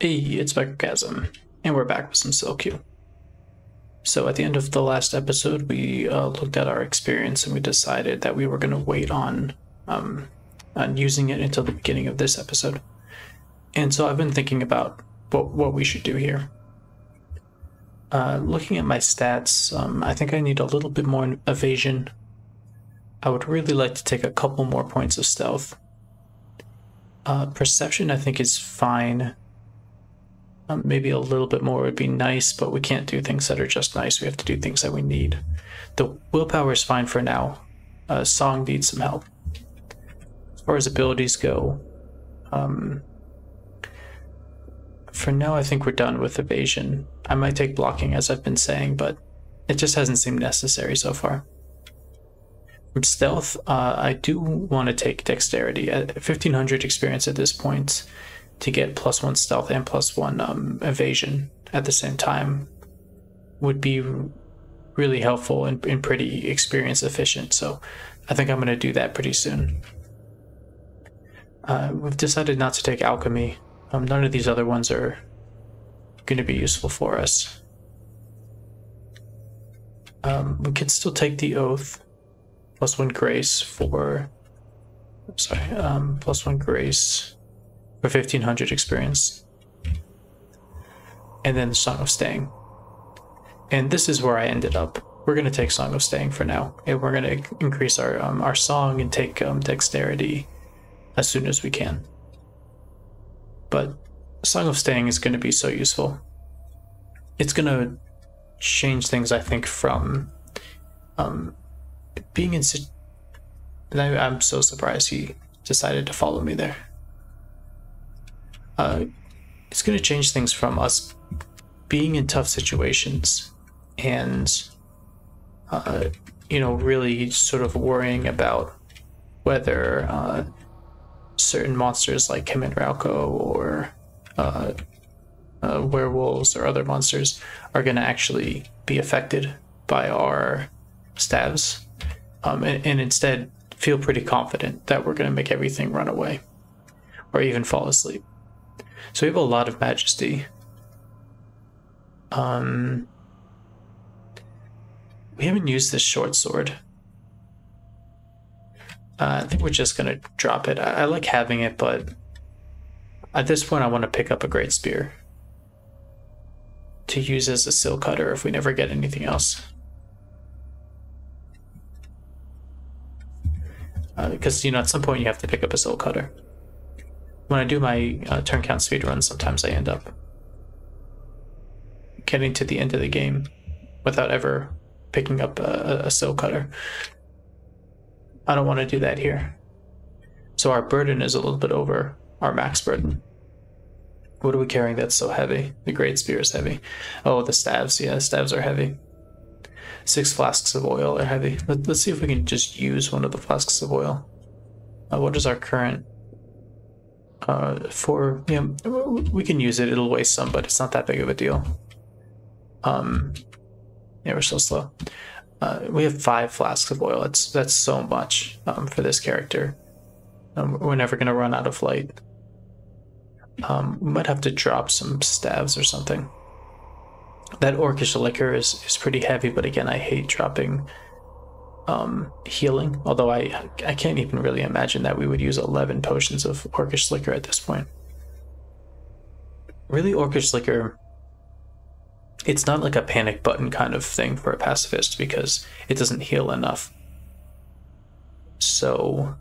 Hey, it's Microcasm, and we're back with some Sil-Q. So at the end of the last episode, we looked at our experience and we decided that we were going to wait on using it until the beginning of this episode. And so I've been thinking about what we should do here. Looking at my stats, I think I need a little bit more evasion. I would really like to take a couple more points of stealth. Perception I think is fine. Maybe a little bit more would be nice, but we can't do things that are just nice. We have to do things that we need. The willpower is fine for now. Song needs some help. As far as abilities go, for now I think we're done with evasion. I might take blocking, as I've been saying, but it just hasn't seemed necessary so far. From stealth, I do want to take dexterity. At 1500 experience at this point, to get +1 stealth and +1 evasion at the same time would be really helpful and pretty experience efficient, so I think I'm going to do that pretty soon. We've decided not to take alchemy. None of these other ones are going to be useful for us. We can still take the oath, +1 grace for... +1 grace for 1500 experience, and then the Song of Staying. And this is where I ended up. We're going to take Song of Staying for now, and we're going to increase our song and take dexterity as soon as we can. But Song of Staying is going to be so useful. It's going to change things, I think, from being in... I'm so surprised he decided to follow me there. It's going to change things from us being in tough situations and, you know, really sort of worrying about whether certain monsters like Kemenrauko or werewolves or other monsters are going to actually be affected by our staves, and instead feel pretty confident that we're going to make everything run away or even fall asleep. So we have a lot of majesty. We haven't used this short sword. I think we're just going to drop it. I like having it, but at this point I want to pick up a great spear to use as a sil cutter if we never get anything else. Because, you know, at some point you have to pick up a sil cutter. When I do my turn count speedruns, sometimes I end up getting to the end of the game without ever picking up a sil cutter. I don't want to do that here. So our burden is a little bit over our max burden. What are we carrying that's so heavy? The great spear is heavy. Oh, the staves. Yeah, the staves are heavy. 6 flasks of oil are heavy. Let's see if we can just use one of the flasks of oil. What is our current... yeah, we can use it. It'll waste some, but it's not that big of a deal. Yeah, we're so slow. We have 5 flasks of oil. That's so much for this character. We're never gonna run out of light. We might have to drop some staves or something. That orcish liquor is pretty heavy, but again, I hate dropping healing, although I can't even really imagine that we would use 11 potions of orcish liquor at this point. Really, orcish liquor, it's not like a panic button kind of thing for a pacifist because it doesn't heal enough. So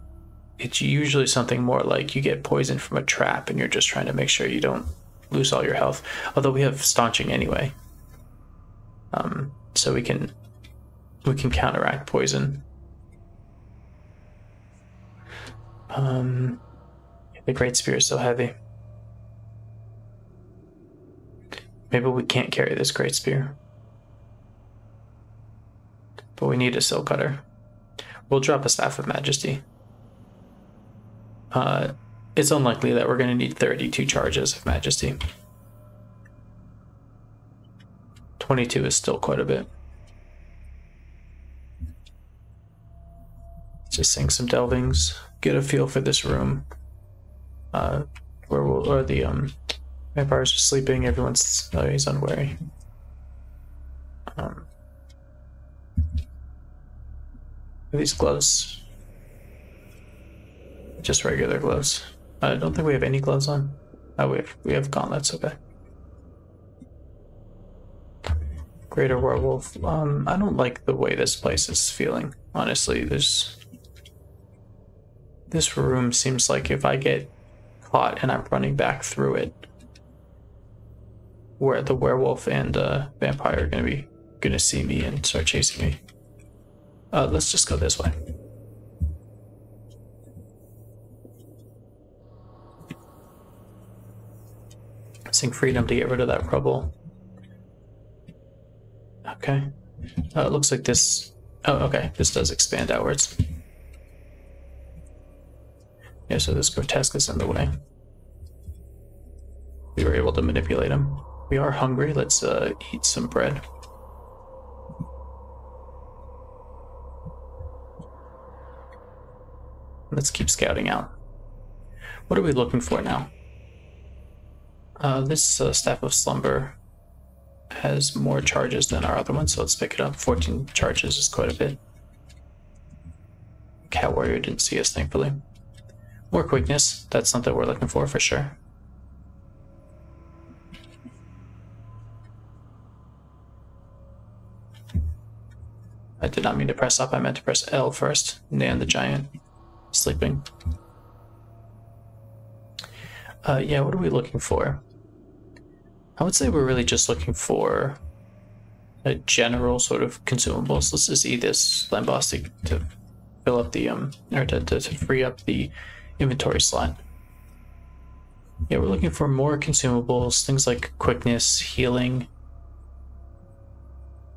it's usually something more like you get poisoned from a trap and you're just trying to make sure you don't lose all your health, although we have staunching anyway, so we can counteract poison. The great spear is so heavy. Maybe we can't carry this great spear, but we need a sil cutter. We'll drop a staff of majesty. It's unlikely that we're going to need 32 charges of majesty. 22 is still quite a bit. Just sing some delvings, get a feel for this room, where we'll, or the Vampires are sleeping, everyone's... Oh, he's unwary. Are these gloves? Just regular gloves. I don't think we have any gloves on. Oh, we have gauntlets, okay. Greater werewolf. I don't like the way this place is feeling, honestly. This room seems like if I get caught and I'm running back through it, where the werewolf and vampire are gonna see me and start chasing me. Let's just go this way. Sing freedom to get rid of that rubble. Okay. It looks like this... Oh, okay. This does expand outwards. Yeah, so this grotesque is in the way. We were able to manipulate him. We are hungry. Let's eat some bread. Let's keep scouting out. What are we looking for now? This Staff of Slumber has more charges than our other one, so let's pick it up. 14 charges is quite a bit. Cat Warrior didn't see us, thankfully. More quickness, that's something we're looking for sure. I did not mean to press up, I meant to press L first. Nan the giant, sleeping. Yeah, what are we looking for? I would say we're really just looking for a general sort of consumables. Let's just eat this lambostic to fill up the or to free up the inventory slot. Yeah, we're looking for more consumables, things like quickness, healing.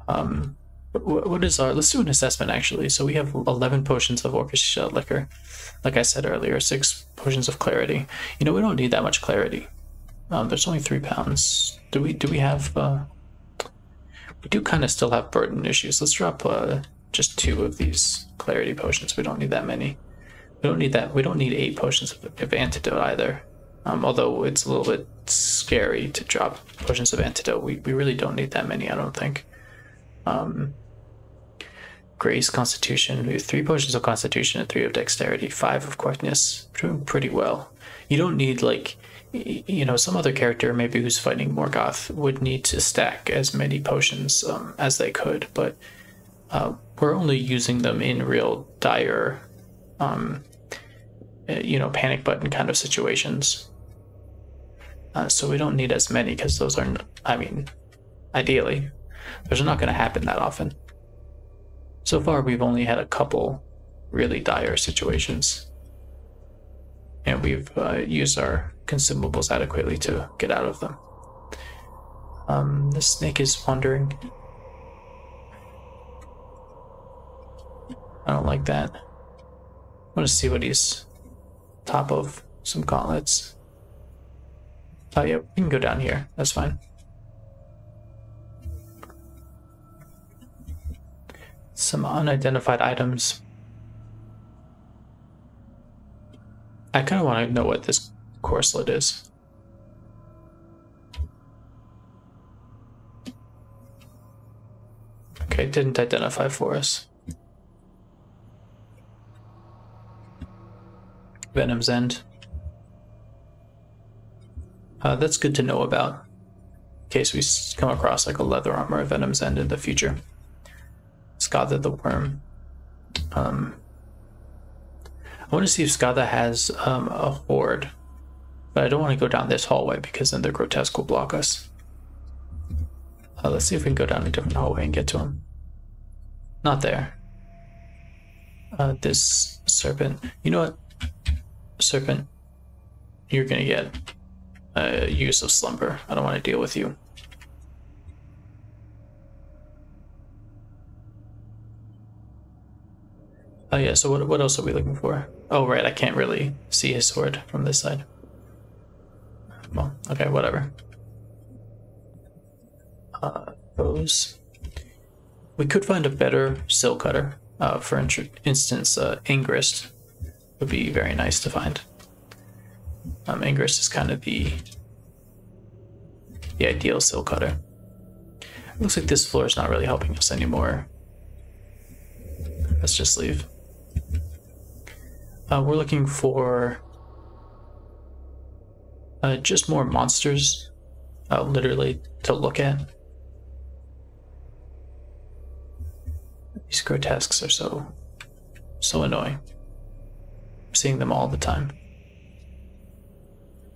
What is our... Let's do an assessment actually. So we have 11 potions of Orcish liquor, like I said earlier, 6 potions of clarity. You know, we don't need that much clarity. There's only 3 pounds. Do we have... we do kind of still have burden issues. Let's drop just 2 of these clarity potions. We don't need that many. We don't need that. We don't need 8 potions of antidote either. Although it's a little bit scary to drop potions of antidote. We really don't need that many, I don't think. Grace, Constitution. We have 3 potions of Constitution and 3 of Dexterity, 5 of Quickness. Doing pretty well. You don't need, like... You know, some other character maybe who's fighting Morgoth would need to stack as many potions as they could, but we're only using them in real dire, you know, panic button kind of situations. So we don't need as many because those are, I mean, ideally, those are not going to happen that often. So far, we've only had a couple really dire situations. And we've used our consumables adequately to get out of them. The snake is wandering. I don't like that. I want to see what he's top of. Some gauntlets. Oh yeah, we can go down here. That's fine. Some unidentified items. I kind of want to know what this corselet is. Okay, it didn't identify for us. Venom's End. That's good to know about, in case we come across like a leather armor of Venom's End in the future. Skada the Worm. I want to see if Skada has a horde, but I don't want to go down this hallway because then the grotesque will block us. Let's see if we can go down a different hallway and get to him. Not there. This serpent. You know what? Serpent, you're gonna get use of slumber. I don't want to deal with you. Oh yeah, so what else are we looking for? Oh right, I can't really see his sword from this side. Well, okay, whatever. Those. We could find a better Sil cutter. For instance, Ingrist would be very nice to find. Ingrist is kind of the the ideal Sil cutter. Looks like this floor is not really helping us anymore. Let's just leave. We're looking for just more monsters, literally, to look at. These grotesques are so annoying. I'm seeing them all the time.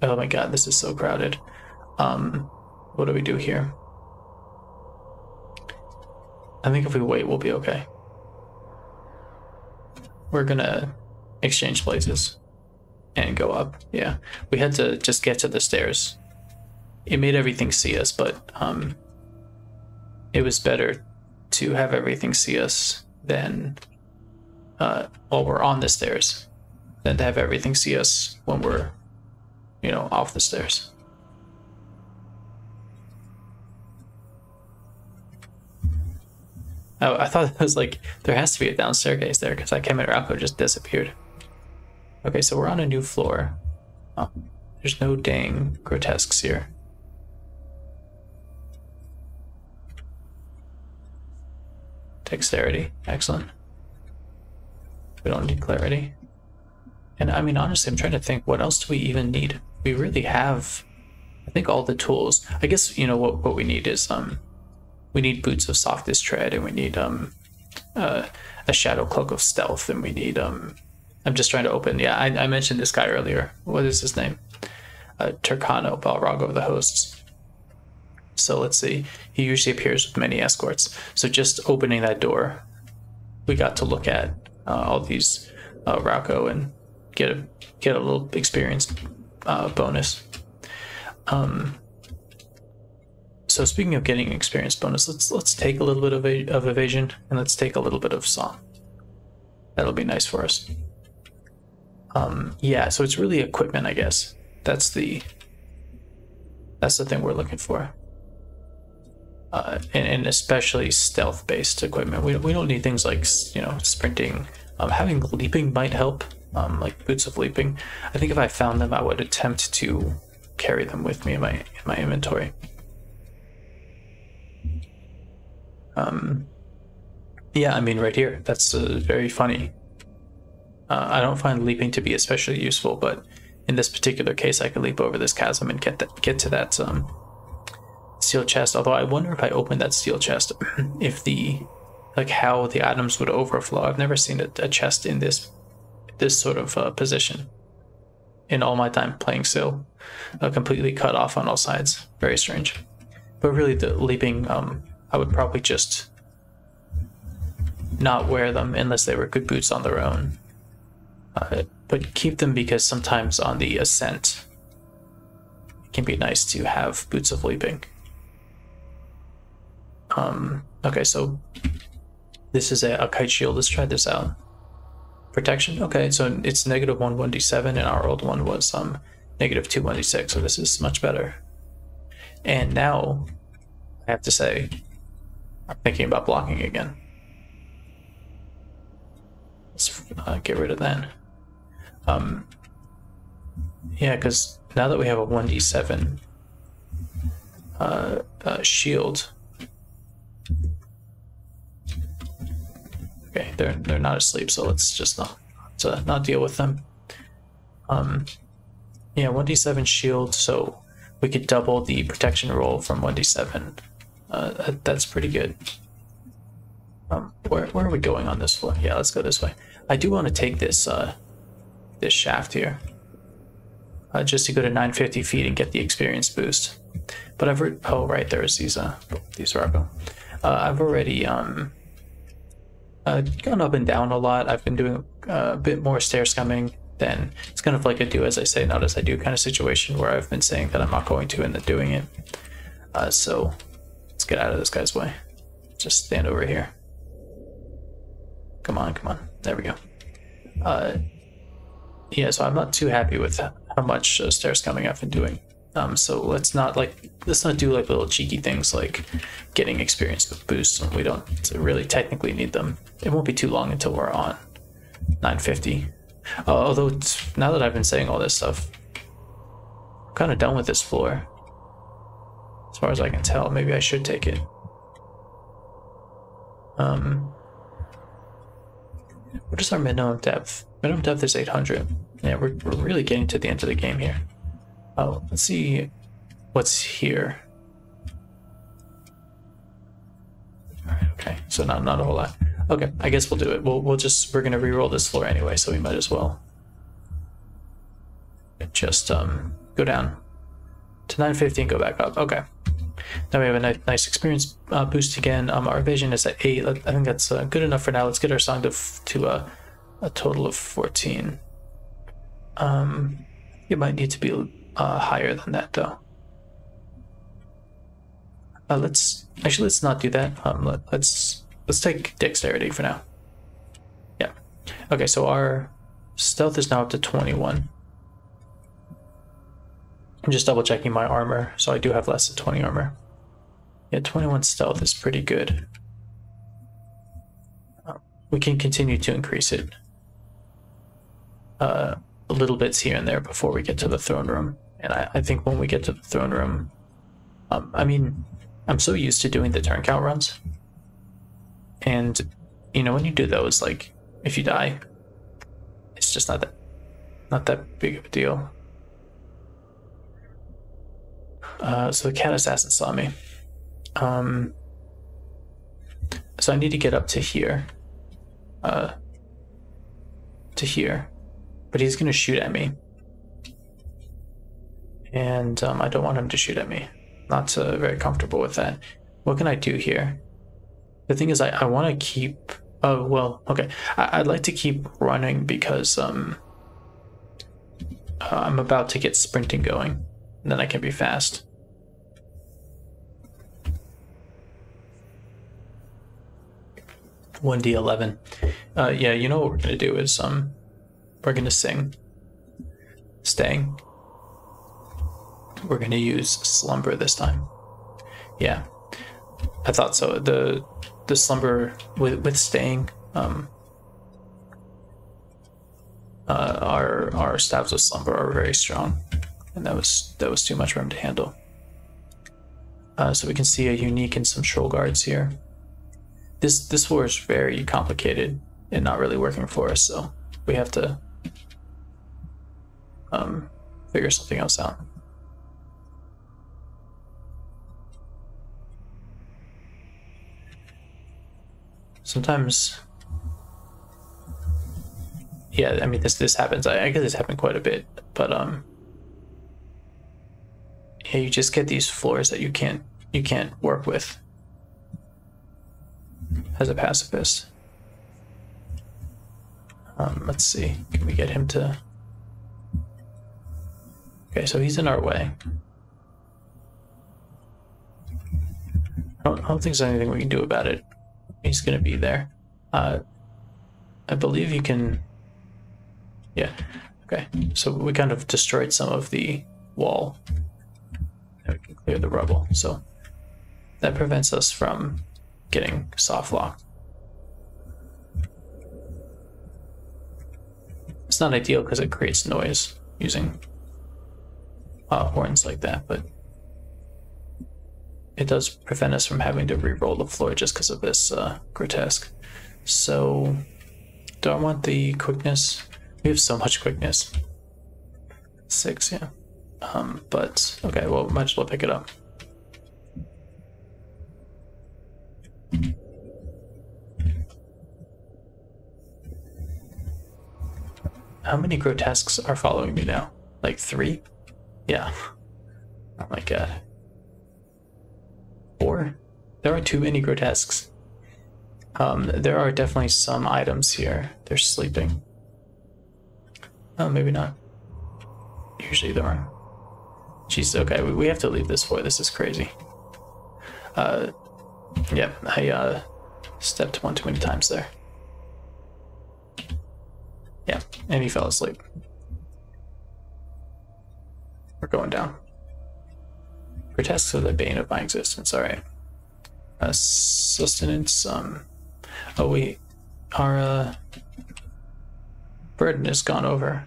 Oh my god, this is so crowded. What do we do here? I think if we wait, we'll be okay. We're gonna exchange places and go up. Yeah, we had to just get to the stairs. It made everything see us, but it was better to have everything see us than while we're on the stairs than to have everything see us when we're, you know, off the stairs. Oh, I thought it was like there has to be a down staircase there because I came in Ralco just disappeared. Okay, so we're on a new floor. Oh, there's no dang grotesques here. Dexterity, excellent. We don't need clarity. And I mean, honestly, I'm trying to think, what else do we even need? We really have, I think, all the tools. I guess, you know, what we need is, we need boots of softest tread, and we need, a shadow cloak of stealth, and we need, I'm just trying to open, yeah, I mentioned this guy earlier. What is his name? Turkano Balrog of the hosts. So let's see, he usually appears with many escorts. So just opening that door, we got to look at all these Ralco and get a little experience bonus. So speaking of getting an experience bonus, let's take a little bit of evasion, and let's take a little bit of song. That'll be nice for us. Yeah, so it's really equipment, I guess. That's the thing we're looking for. And especially stealth-based equipment. We don't need things like, you know, sprinting. Having leaping might help, like boots of leaping. I think if I found them, I would attempt to carry them with me in my inventory. Yeah, I mean, right here, that's very funny. I don't find leaping to be especially useful, but in this particular case, I could leap over this chasm and get to that steel chest. Although I wonder if I open that steel chest, if how the items would overflow. I've never seen a chest in this sort of position in all my time playing Sil. Completely cut off on all sides. Very strange. But really, the leaping, I would probably just not wear them unless they were good boots on their own. But keep them because sometimes on the ascent, it can be nice to have boots of leaping. Okay, so this is a kite shield. Let's try this out. Protection. Okay, so it's -1 1d7, and our old one was -2 1d6. So this is much better. And now I have to say, I'm thinking about blocking again. Let's get rid of that. Yeah, because now that we have a 1d7 shield. Okay, they're not asleep, so let's just not deal with them. Yeah, 1d7 shield, so we could double the protection roll from 1d7. That's pretty good. Where are we going on this floor? Yeah, let's go this way. I do want to take this this shaft here, just to go to 950 feet and get the experience boost. But I've heard, oh right, there's these Ralco. I've already gone up and down a lot. I've been doing a bit more stair scumming than, it's kind of like a do as I say, not as I do kind of situation where I've been saying that I'm not going to and then doing it. So let's get out of this guy's way. Just stand over here. Come on, come on. There we go. Yeah, so I'm not too happy with how much stair scumming I've been doing. So let's not do like little cheeky things like getting experience with boosts when we don't really technically need them. It won't be too long until we're on 950. Although now that I've been saying all this stuff, I'm kind of done with this floor. as far as I can tell. Maybe I should take it. What is our minimum depth? Minimum depth is 800. Yeah, we're really getting to the end of the game here. Oh, let's see what's here. Alright, okay, so not a whole lot. Okay, I guess we'll do it. We're gonna re-roll this floor anyway, so we might as well just go down to 950 and go back up. Okay. Now we have a nice experience boost again. Our vision is at 8. I think that's good enough for now. Let's get our song to a total of 14. It might need to be higher than that though. Let's not do that. Let's take dexterity for now. Yeah. Okay, so our stealth is now up to 21. I'm just double checking my armor, so I do have less than 20 armor. Yeah, 21 stealth is pretty good. We can continue to increase it little bits here and there before we get to the throne room. And I think when we get to the throne room, I mean, I'm so used to doing the turn count runs. And, you know, when you do those, like, if you die, it's just not that big of a deal. So the cat assassin saw me. So I need to get up to here. But he's gonna shoot at me. And I don't want him to shoot at me. Not very comfortable with that. What can I do here? The thing is, I want to keep... Oh, well, okay. I'd like to keep running because I'm about to get sprinting going. And then I can be fast. $1d11. Yeah, you know what we're gonna do is we're gonna sing. Staying. We're gonna use slumber this time. Yeah, I thought so. The slumber with staying. Our stabs with slumber are very strong, and that was too much for him to handle. So we can see a unique and some troll guards here. This floor is very complicated and not really working for us, so we have to figure something else out. Sometimes, yeah, I mean this happens. I guess this happened quite a bit, but yeah, you just get these floors that you can't work with as a pacifist. Let's see, can we get him to... Okay, so he's in our way. I don't think there's anything we can do about it. He's gonna be there. I believe you can... Yeah, okay. So we kind of destroyed some of the wall. And we can clear the rubble, so that prevents us from getting soft locked. It's not ideal because it creates noise using horns like that, but it does prevent us from having to re-roll the floor just because of this grotesque. So, do I want the quickness? We have so much quickness. 6, yeah. But, okay, well, might as well pick it up. How many grotesques are following me now? Like 3? Yeah. Oh my god. 4? There are too many grotesques. There are definitely some items here. They're sleeping. Oh, maybe not. Usually there are. Jeez, okay, we have to leave this floor. This is crazy. Yep, I stepped one too many times there. Yeah, and he fell asleep. We're going down. Grotesques are the bane of my existence, alright. Sustenance, oh wait, our burden has gone over.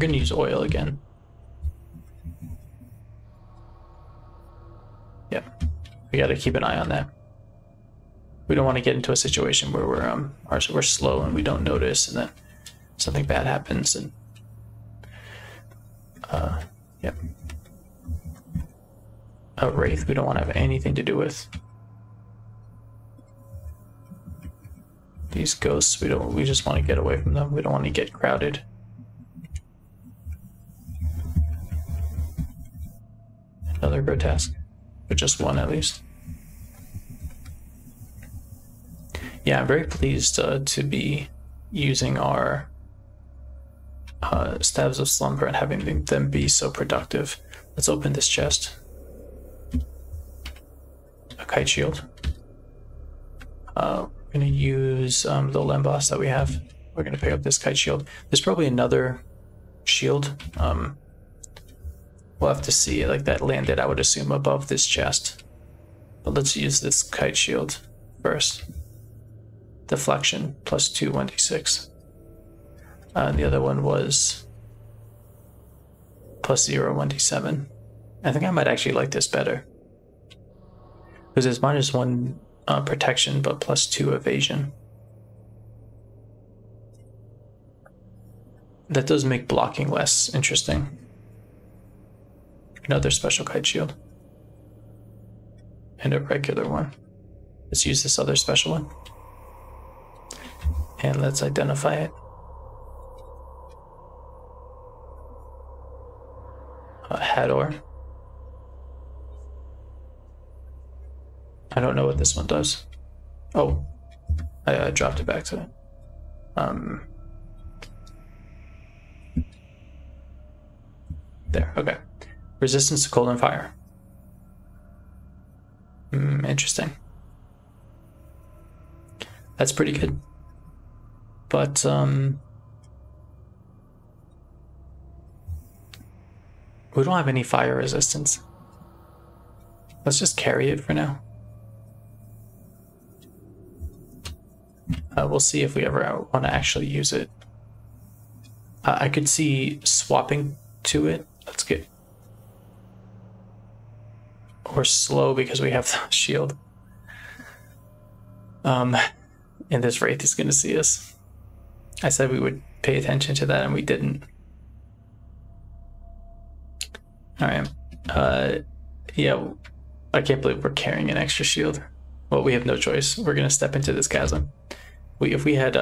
We're going to use oil again. Yep, we got to keep an eye on that. We don't want to get into a situation where we're slow and we don't notice, and then something bad happens. And yep. A wraith we don't want to have anything to do with. These ghosts we just want to get away from them. We don't want to get crowded. Another grotesque, but just one at least. Yeah, I'm very pleased to be using our Stabs of Slumber and having them be so productive. Let's open this chest. A kite shield. We're going to use the Lembos that we have. We're going to pick up this kite shield. There's probably another shield. We'll have to see. Like, that landed, I would assume, above this chest. But let's use this kite shield first. Deflection, +2, 1d6. And the other one was +0, 1d7. I think I might actually like this better. Because it's -1 protection, but +2 evasion. That does make blocking less interesting. Another special kite shield. And a regular one. Let's use this other special one. And let's identify it. Hador. I don't know what this one does. Oh, I dropped it back to it. There, okay. Resistance to cold and fire. Interesting. That's pretty good. But, we don't have any fire resistance. Let's just carry it for now. We'll see if we ever want to actually use it. I could see swapping to it. Let's get... Or slow because we have the shield. And this wraith is going to see us. I said we would pay attention to that and we didn't. Alright. Yeah, I can't believe we're carrying an extra shield. Well, we have no choice. We're going to step into this chasm. If we had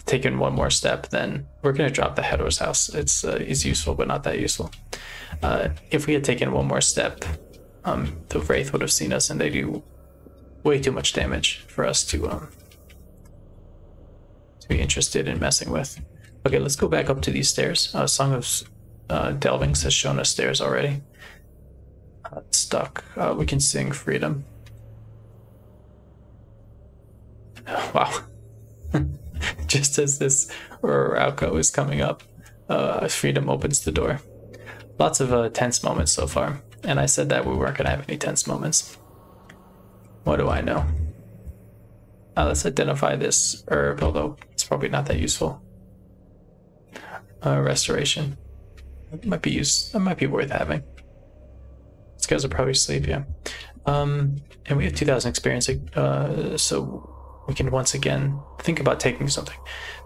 taken one more step, then we're going to drop the Hador's house. It's useful, but not that useful. If we had taken one more step, the wraith would have seen us, and they do way too much damage for us to be interested in messing with. Okay, let's go back up to these stairs. Song of Delvings has shown us stairs already. Stuck. We can sing Freedom. Wow. Just as this Rauco is coming up, Freedom opens the door. Lots of tense moments so far, and I said that we weren't going to have any tense moments. What do I know? Let's identify this herb, although it's probably not that useful. Restoration. It might be worth having. These guys are probably asleep, yeah. And we have 2,000 experience, so we can once again think about taking something.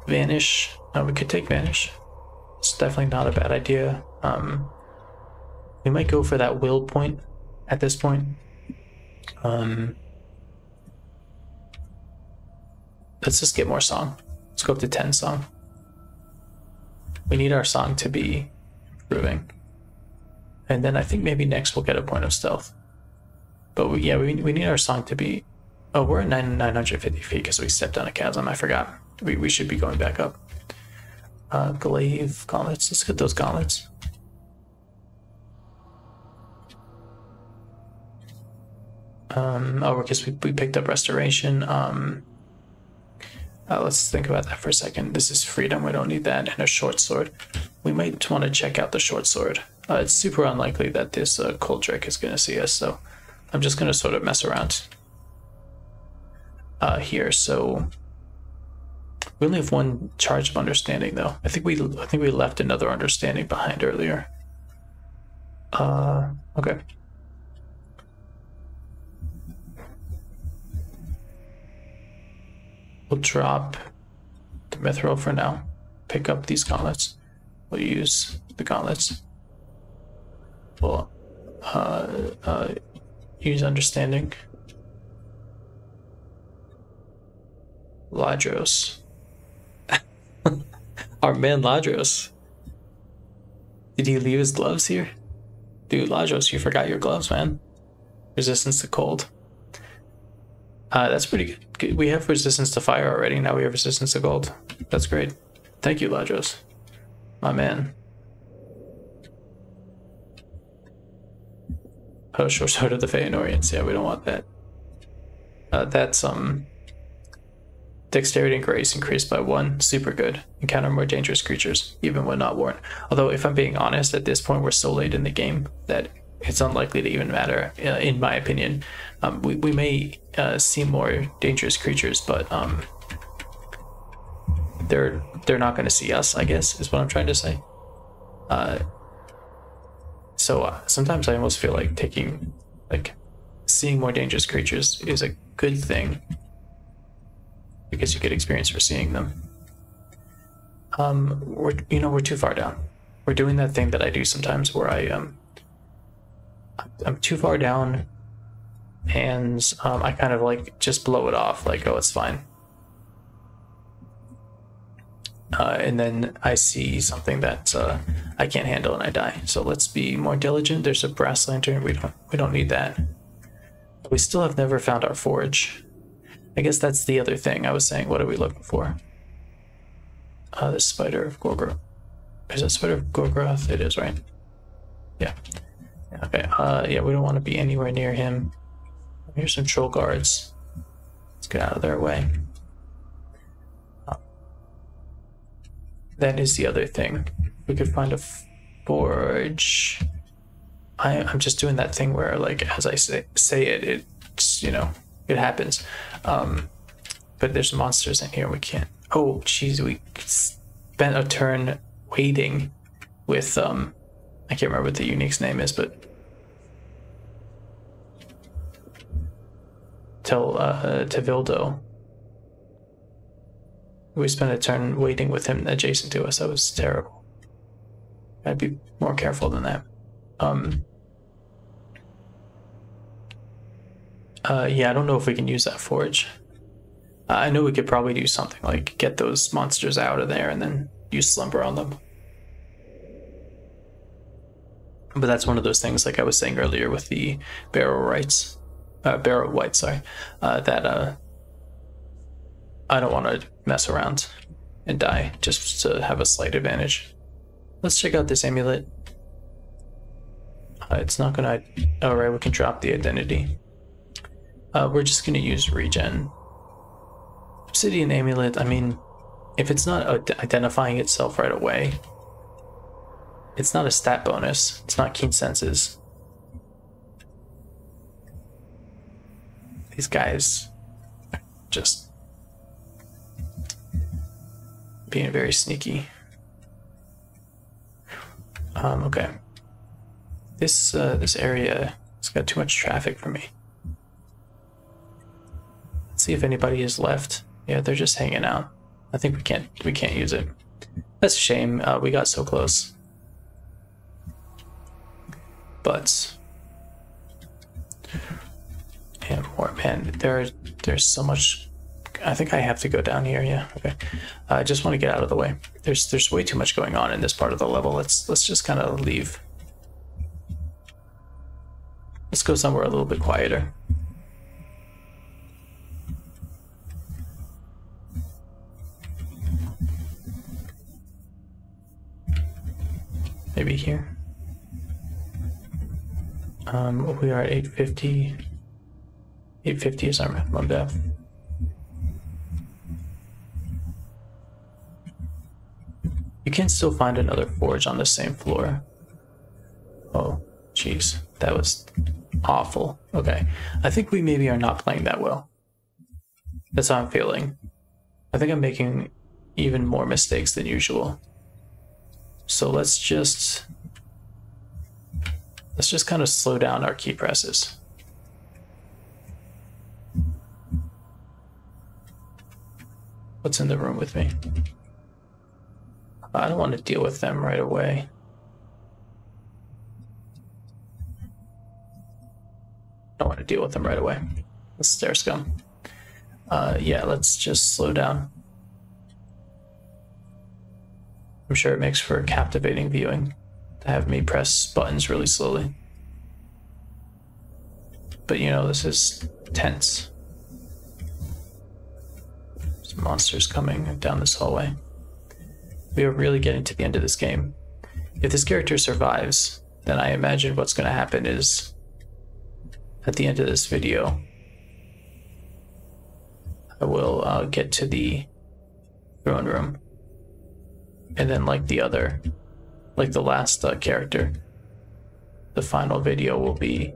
Vanish. We could take Vanish. It's definitely not a bad idea. We might go for that will point at this point. Let's just get more song. Let's go up to 10 song. We need our song to be improving. And then I think maybe next we'll get a point of stealth. But we need our song to be... Oh, we're at 950 feet because we stepped down a chasm. I forgot. We should be going back up. Glaive, gauntlets. Let's get those gauntlets. Oh, because we picked up restoration. Let's think about that for a second. This is freedom. We don't need that. And a short sword. We might want to check out the short sword. It's super unlikely that this Coldrick is going to see us, so I'm just going to sort of mess around here. So We only have one charge of understanding, though. I think we left another understanding behind earlier. Okay. We'll drop the mithril for now. Pick up these gauntlets. We'll use the gauntlets. We'll use understanding. Ladros. Our man Ladros. Did he leave his gloves here? Dude, Ladros, you forgot your gloves, man. Resistance to cold. That's pretty good. We have resistance to fire already. Now we have resistance to cold. That's great. Thank you, Ladros. My man. Oh, short sword of the Feanorians. Yeah, we don't want that. That's dexterity and grace increased by 1. Super good. Encounter more dangerous creatures, even when not warned. Although, if I'm being honest, at this point we're so late in the game that it's unlikely to even matter, in my opinion. We may see more dangerous creatures, but they're not going to see us, I guess, is what I'm trying to say. So sometimes I almost feel like seeing more dangerous creatures is a good thing, because you get experience for seeing them. We're too far down. We're doing that thing that I do sometimes where I'm too far down, and I kind of like just blow it off, like, oh, it's fine. And then I see something that I can't handle and I die. So let's be more diligent. There's a brass lantern. We don't need that. We still have never found our forge. I guess that's the other thing I was saying. What are we looking for? The spider of Gorgoroth. Is that spider of Gorgoroth? It is, right? Yeah. Okay. Yeah, we don't want to be anywhere near him. Here's some troll guards. Let's get out of their way. That is the other thing. We could find a forge. I'm just doing that thing where, like, as I say it, it's, it happens. But there's monsters in here. We can't. Oh, jeez, we spent a turn waiting with I can't remember what the unique's name is, but Tevildo. We spent a turn waiting with him adjacent to us. That was terrible. I'd be more careful than that. Yeah, I don't know if we can use that forge. I know we could probably do something like get those monsters out of there and then use slumber on them. But that's one of those things, like I was saying earlier with the barrow whites, that I don't want to mess around and die just to have a slight advantage. Let's check out this amulet. It's not gonna. All right, we can drop the identity. We're just gonna use regen. Obsidian amulet. I mean, if it's not identifying itself right away, it's not a stat bonus. It's not keen senses. These guys are just being very sneaky. Okay. This area has got too much traffic for me. Let's see if anybody is left. Yeah, they're just hanging out. I think we can't use it. That's a shame. We got so close. But and more, man. There's so much. I think I have to go down here. Yeah. Okay. I just want to get out of the way. There's way too much going on in this part of the level. Let's just kind of leave. Let's go somewhere a little bit quieter. Maybe here. We are at 850. 850 is our maximum depth. You can still find another forge on the same floor. Oh, jeez, that was awful. Okay, I think we maybe are not playing that well. That's how I'm feeling. I think I'm making even more mistakes than usual. So let's just kind of slow down our key presses. What's in the room with me? I don't want to deal with them right away. I don't want to deal with them right away. Let's stare scum. Yeah, let's just slow down. I'm sure it makes for captivating viewing to have me press buttons really slowly. But you know, this is tense. Some monsters coming down this hallway. We are really getting to the end of this game. If this character survives, then I imagine what's going to happen is, at the end of this video, I will get to the throne room. And then like the last character, the final video will be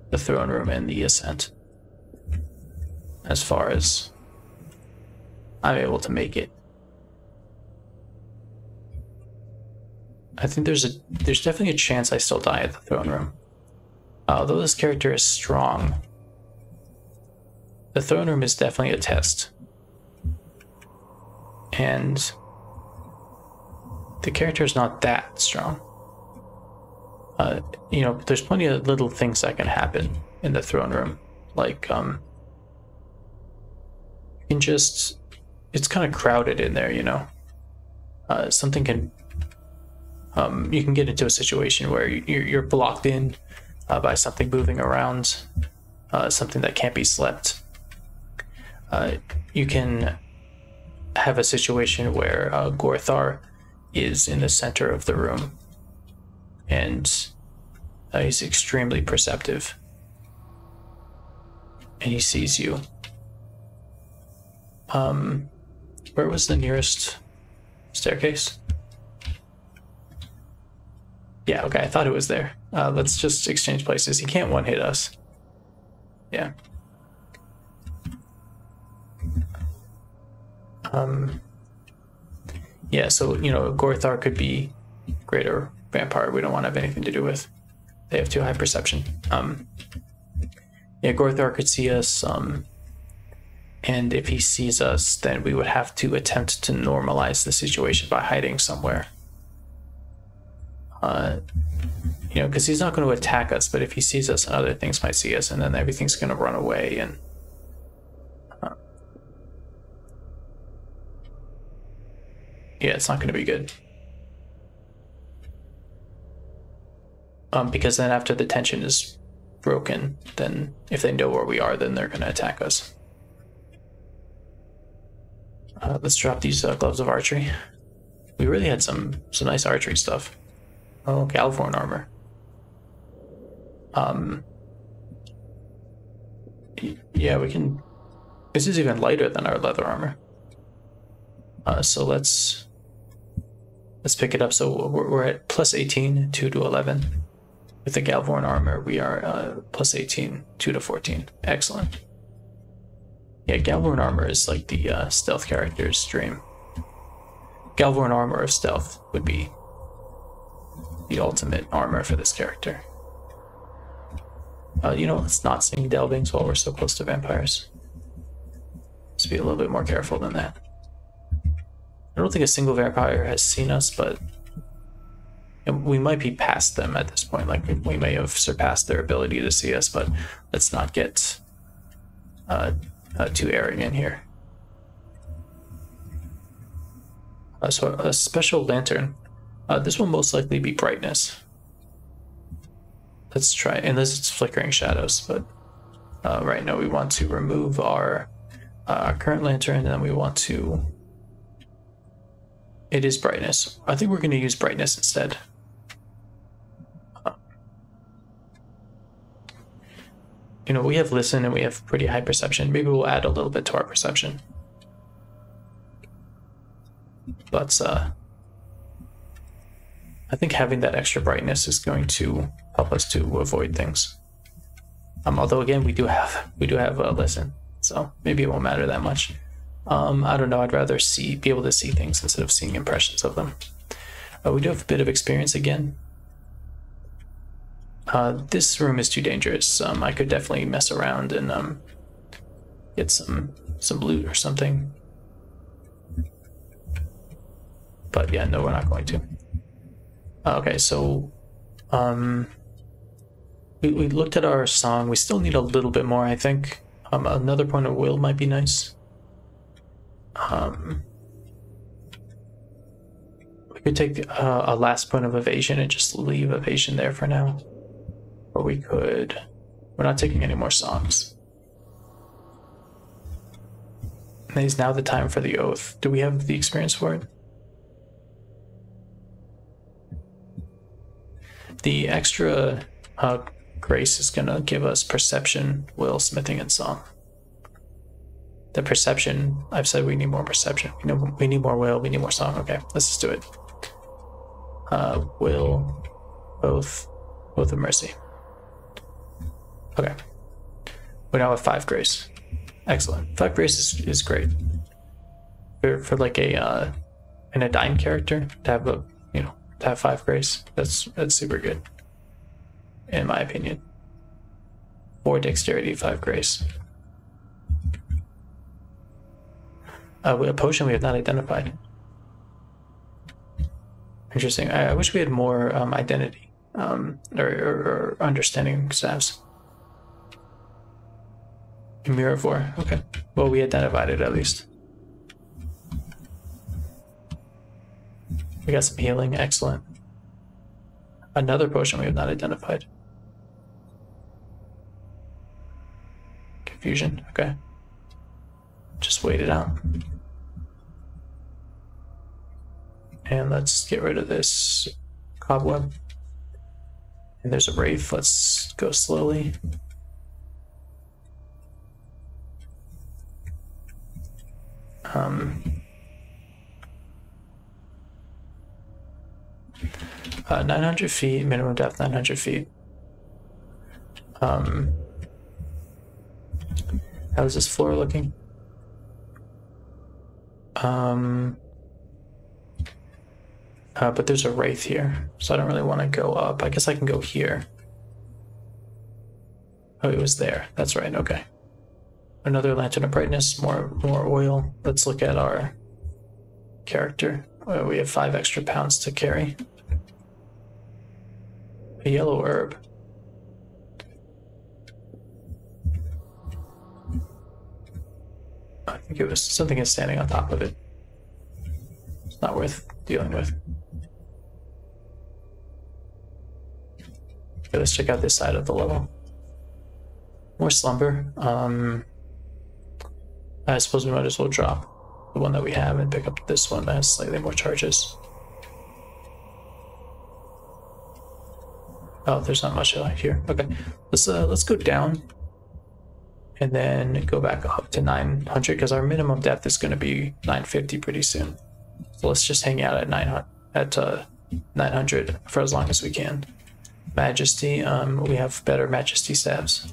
the throne room and the ascent. As far as I'm able to make it. I think there's definitely a chance I still die at the throne room. Although this character is strong, the throne room is definitely a test. And the character is not that strong. You know, there's plenty of little things that can happen in the throne room. Like, you can just, it's kind of crowded in there, you know. Something can, you can get into a situation where you're blocked in by something moving around, something that can't be slept. You can have a situation where Gorthar is in the center of the room, and he's extremely perceptive, and he sees you. Where was the nearest staircase? Yeah, okay, I thought it was there. Let's just exchange places. He can't one-hit us. Yeah. Yeah, so, you know, Gorthar could be greater vampire we don't want to have anything to do with. They have too high perception. Yeah, Gorthar could see us, and if he sees us, then we would have to attempt to normalize the situation by hiding somewhere. You know, because he's not going to attack us, but if he sees us, and other things might see us, and then everything's going to run away, and yeah, it's not going to be good. Because then after the tension is broken, then if they know where we are, then they're going to attack us. Let's drop these gloves of archery. We really had some nice archery stuff. Oh, Galvorn armor. Yeah, we can. This is even lighter than our leather armor. So let's pick it up. So we're at plus 18, 2 to 11. With the Galvorn armor, we are plus 18, 2 to 14. Excellent. Yeah, Galvorn armor is like the stealth character's dream. Galvorn armor of stealth would be the ultimate armor for this character. You know, let's not sing Delvings while we're so close to vampires. Let's be a little bit more careful than that. I don't think a single vampire has seen us, but we might be past them at this point. Like, we may have surpassed their ability to see us, but let's not get too arrogant here. So a special lantern. This will most likely be brightness. Let's try, unless it's flickering shadows, but right now we want to remove our current lantern, and then we want to, it is brightness. I think we're going to use brightness instead. You know, we have listen and we have pretty high perception. Maybe we'll add a little bit to our perception. But I think having that extra brightness is going to help us to avoid things. Although again, we do have a listen, so maybe it won't matter that much. I don't know. I'd rather be able to see things instead of seeing impressions of them. We do have a bit of experience again. This room is too dangerous. I could definitely mess around and get some loot or something. But yeah, no, we're not going to. Okay, so we looked at our song. We still need a little bit more, I think. Another point of will might be nice. We could take a last point of evasion and just leave evasion there for now. Or we could... We're not taking any more songs. And is now the time for the oath. Do we have the experience for it? The extra grace is gonna give us perception, will, smithing, and song. The perception, I've said we need more perception. We need more will, we need more song. Okay, let's just do it. Will, oath of mercy. Okay. We now have 5 grace. Excellent. 5 grace is great. For like an Undyne character to have to have 5 grace, that's super good. In my opinion. 4 dexterity, 5 grace. A potion we have not identified. Interesting. I wish we had more identity or understanding staves. Mirror, okay. Well, we identified it at least. We got some healing, excellent. Another potion we have not identified. Confusion, okay. Just wait it out. And let's get rid of this cobweb. And there's a wraith, let's go slowly. 900 feet, minimum depth 900 feet. How is this floor looking? But there's a wraith here, so I don't really want to go up. I guess I can go here. Oh, it was there. That's right, okay. Another lantern of brightness, more oil. Let's look at our character. We have 5 extra pounds to carry. A yellow herb. I think it was something is standing on top of it. It's not worth dealing with. Okay, let's check out this side of the level. More slumber. I suppose we might as well drop the one that we have and pick up this one that has slightly more charges. Oh, there's not much here. Okay, let's go down and then go back up to 900 because our minimum depth is going to be 950 pretty soon. So let's just hang out at 900 for as long as we can. Majesty, we have better majesty staves.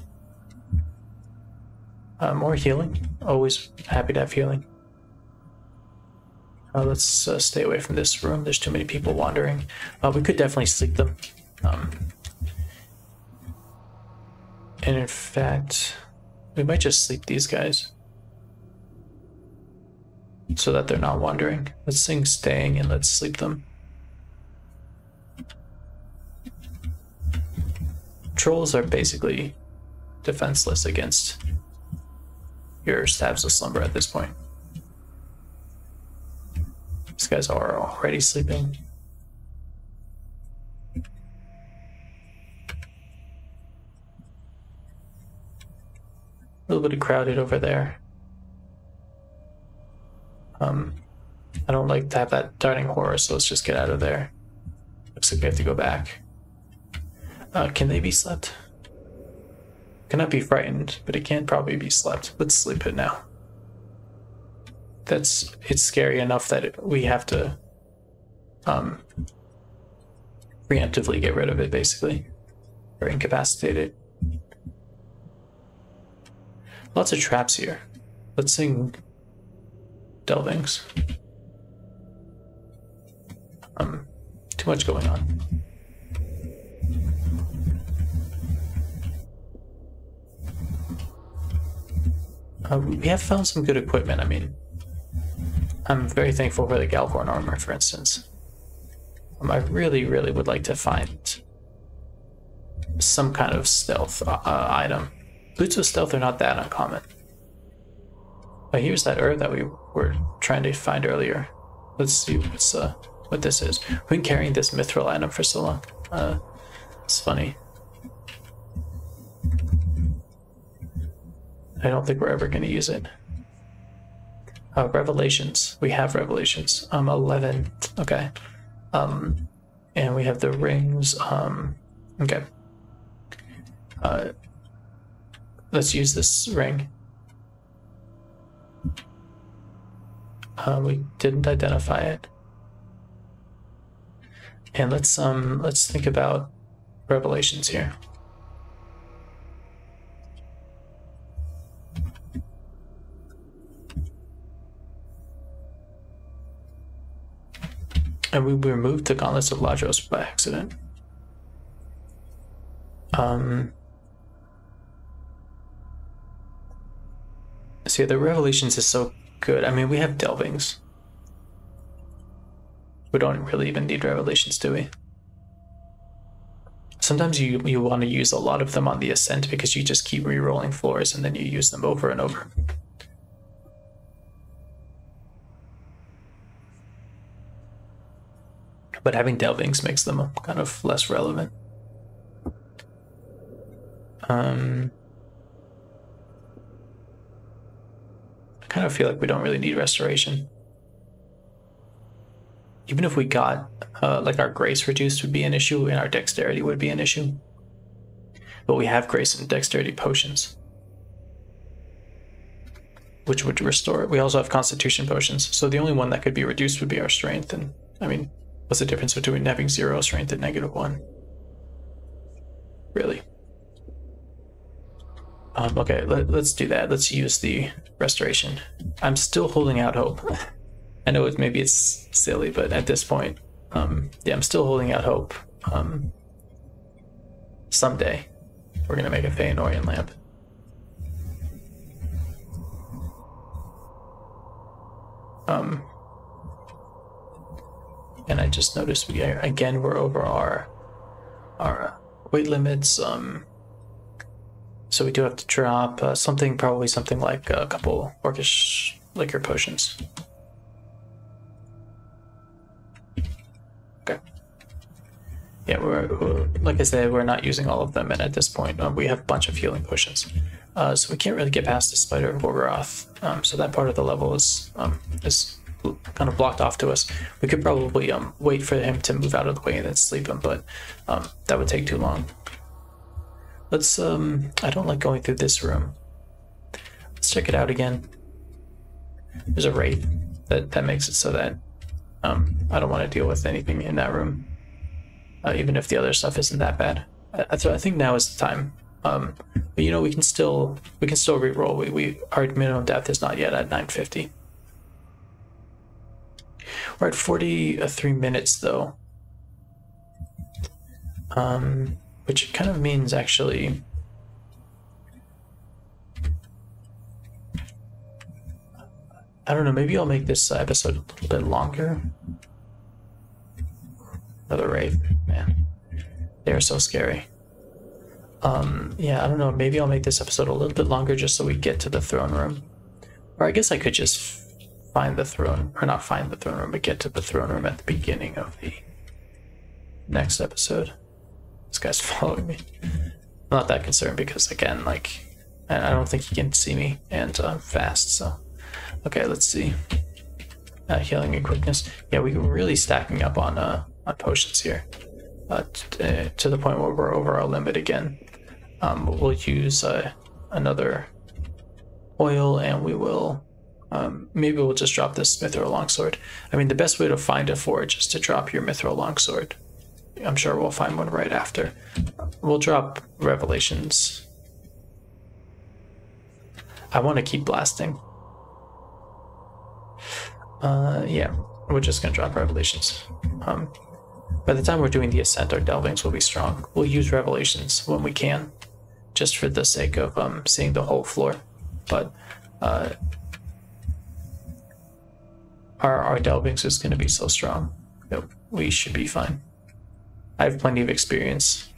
More healing. Always happy to have healing. Let's stay away from this room. There's too many people wandering. We could definitely sleep them. And in fact, we might just sleep these guys so that they're not wandering. Let's sing staying and let's sleep them. Trolls are basically defenseless against your staves of slumber at this point. These guys are already sleeping. A little bit crowded over there. I don't like to have that darting horror, so let's just get out of there. Looks like we have to go back. Can they be slept? Cannot be frightened, but it can probably be slept. Let's sleep it now. It's scary enough that we have to preemptively get rid of it, basically, or incapacitate it. Lots of traps here. Let's sing delvings. Too much going on. We have found some good equipment. I mean, I'm very thankful for the Galvorn armor, for instance. I really, really would like to find some kind of stealth item. Boots with stealth are not that uncommon. Oh, here's that herb that we were trying to find earlier. Let's see what this is. We've been carrying this mithril item for so long. It's funny. I don't think we're ever going to use it. Revelations. We have revelations. 11. Okay. And we have the rings. Okay. Let's use this ring. We didn't identify it. And let's think about revelations here. And we removed the gauntlets of Ladros by accident. See, the revelations is so good. I mean, we have delvings. We don't really even need revelations, do we? Sometimes you want to use a lot of them on the ascent because you just keep re-rolling floors and then you use them over and over. But having delvings makes them kind of less relevant. I kind of feel like we don't really need restoration. Even if we got, like our grace reduced would be an issue and our dexterity would be an issue. But we have grace and dexterity potions, which would restore it. We also have constitution potions, so the only one that could be reduced would be our strength. And I mean, what's the difference between having 0 strength and -1? Really? Okay, let's do that. Let's use the restoration. I'm still holding out hope. I know maybe it's silly, but at this point, yeah, I'm still holding out hope. Someday, we're gonna make a Feanorian lamp. And I just noticed we're over our weight limits. So we do have to drop probably something like a couple orcish liquor potions. Okay. Yeah, we're like I said, we're not using all of them, and at this point, we have a bunch of healing potions. So we can't really get past the Spider of Morgoth. So that part of the level is kind of blocked off to us. We could probably wait for him to move out of the way and then sleep him, but that would take too long. Let's I don't like going through this room. Let's check it out again. There's a wraith that makes it so that I don't want to deal with anything in that room, even if the other stuff isn't that bad. I think now is the time. But you know, we can still re-roll. Our minimum death is not yet at 950. We're at 43 minutes though, which kind of means actually I don't know, maybe I'll make this episode a little bit longer. Another Wraith, man, they're so scary. Yeah, I don't know, maybe I'll make this episode a little bit longer just so we get to the throne room. Or I guess I could just find the throne, or not find the throne room, but get to the throne room at the beginning of the next episode. This guy's following me. I'm not that concerned because, again, like, I don't think he can see me, and I'm fast, so. Okay, let's see. Healing and quickness. Yeah, we're really stacking up on potions here. To the point where we're over our limit again. We'll use another oil, and we will maybe we'll just drop this mithril longsword. I mean, the best way to find a forge is to drop your mithril longsword. I'm sure we'll find one right after. We'll drop revelations. I want to keep blasting. Yeah, we're just gonna drop Revelations. By the time we're doing the Ascent, our Delvings will be strong. We'll use Revelations when we can, just for the sake of seeing the whole floor. But our Delvings is gonna be so strong that we should be fine. I have plenty of experience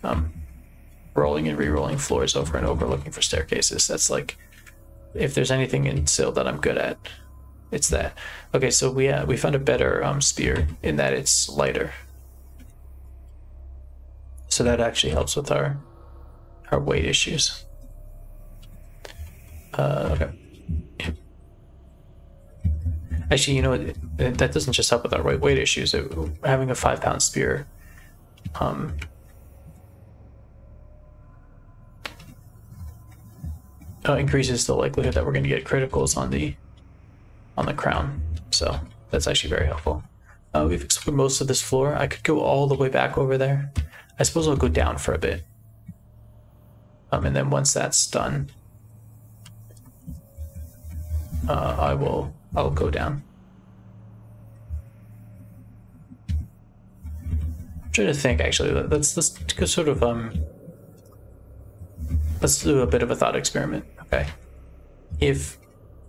rolling and re-rolling floors over and over looking for staircases. That's like, if there's anything in Sil that I'm good at, it's that. Okay, so we found a better spear in that it's lighter. So that actually helps with our weight issues. Okay. Actually, you know what? That doesn't just help with our weight issues. Having a 5-pound spear increases the likelihood that we're going to get criticals on the crown. So that's actually very helpful. We've explored most of this floor. I could go all the way back over there. I suppose I'll go down for a bit. And then once that's done, I'll go down. I'm trying to think, actually. Let's go sort of let's do a bit of a thought experiment. Okay, if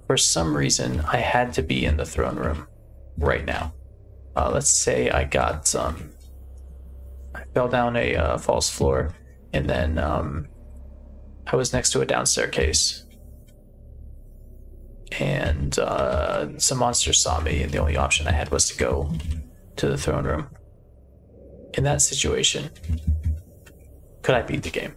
for some reason I had to be in the throne room right now, let's say I got I fell down a false floor, and then I was next to a down staircase, and some monsters saw me, and the only option I had was to go to the throne room. In that situation, could I beat the game?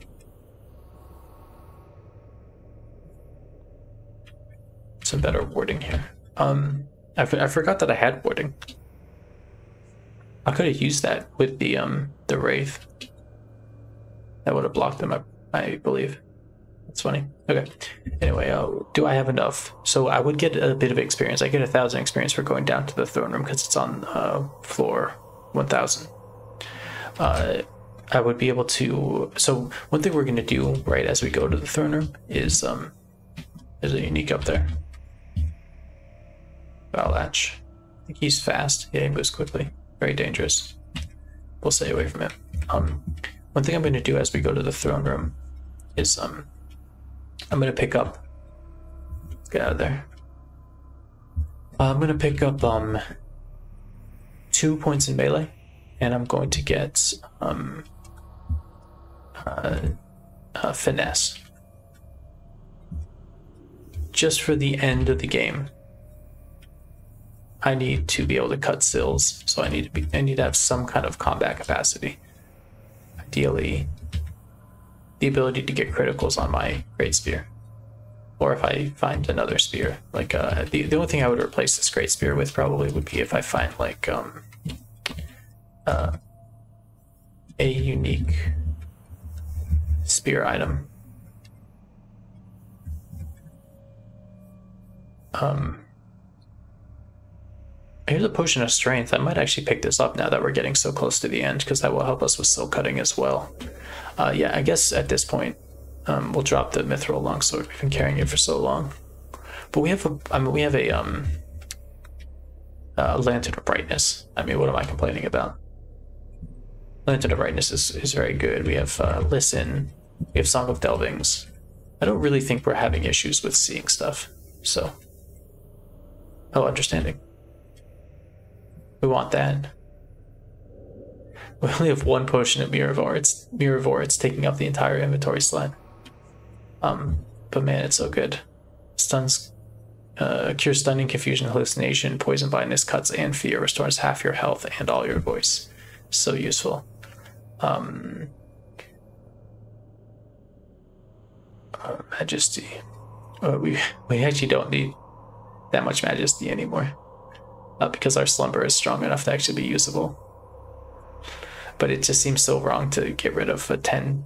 Some better wording here. I forgot that I had wording. I could have used that with the wraith. That would have blocked them up, I believe. That's funny. Okay. Anyway, do I have enough? So I would get a bit of experience. I get 1,000 experience for going down to the throne room because it's on floor 1,000. I would be able to. So one thing we're going to do right as we go to the throne room is there's a unique up there. Valach. I think he's fast. Yeah, he moves quickly. Very dangerous. We'll stay away from him. One thing I'm going to do as we go to the throne room is I'm going to pick up. Let's get out of there. I'm going to pick up 2 points in melee, and I'm going to get finesse. Just for the end of the game. I need to be able to cut sills, so I need to have some kind of combat capacity. Ideally, the ability to get criticals on my great spear, or if I find another spear. Like the only thing I would replace this great spear with probably would be if I find like a unique spear item. Here's a potion of strength. I might actually pick this up now that we're getting so close to the end, because that will help us with soul cutting as well. Yeah, I guess at this point we'll drop the mithril longsword. We've been carrying it for so long, but we have a lantern of brightness. I mean, what am I complaining about? Lantern of brightness is very good. We have listen. We have Song of Delvings. I don't really think we're having issues with seeing stuff. So, understanding. We want that. We only have 1 potion of Mirror of It's taking up the entire inventory slot. But man, it's so good. Stuns, cures stunning, confusion, hallucination, poison, blindness, cuts, and fear. Restores half your health and all your voice. So useful. Majesty. We actually don't need that much majesty anymore. Because our slumber is strong enough to actually be usable. But it just seems so wrong to get rid of 10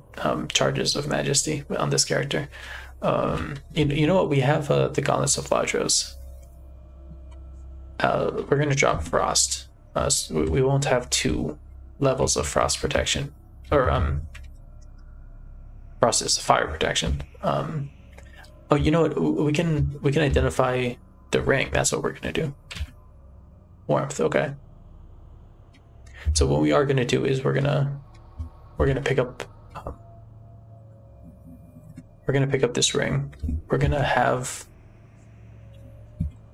charges of majesty on this character. You know what? We have the Gauntlets of Ladros. We're going to drop Frost. So we won't have 2 levels of Frost protection. Or, Frost is fire protection. Oh, you know what? We can identify the ring. That's what we're going to do. Warmth, okay. So what we are gonna do is we're gonna pick up this ring. We're gonna have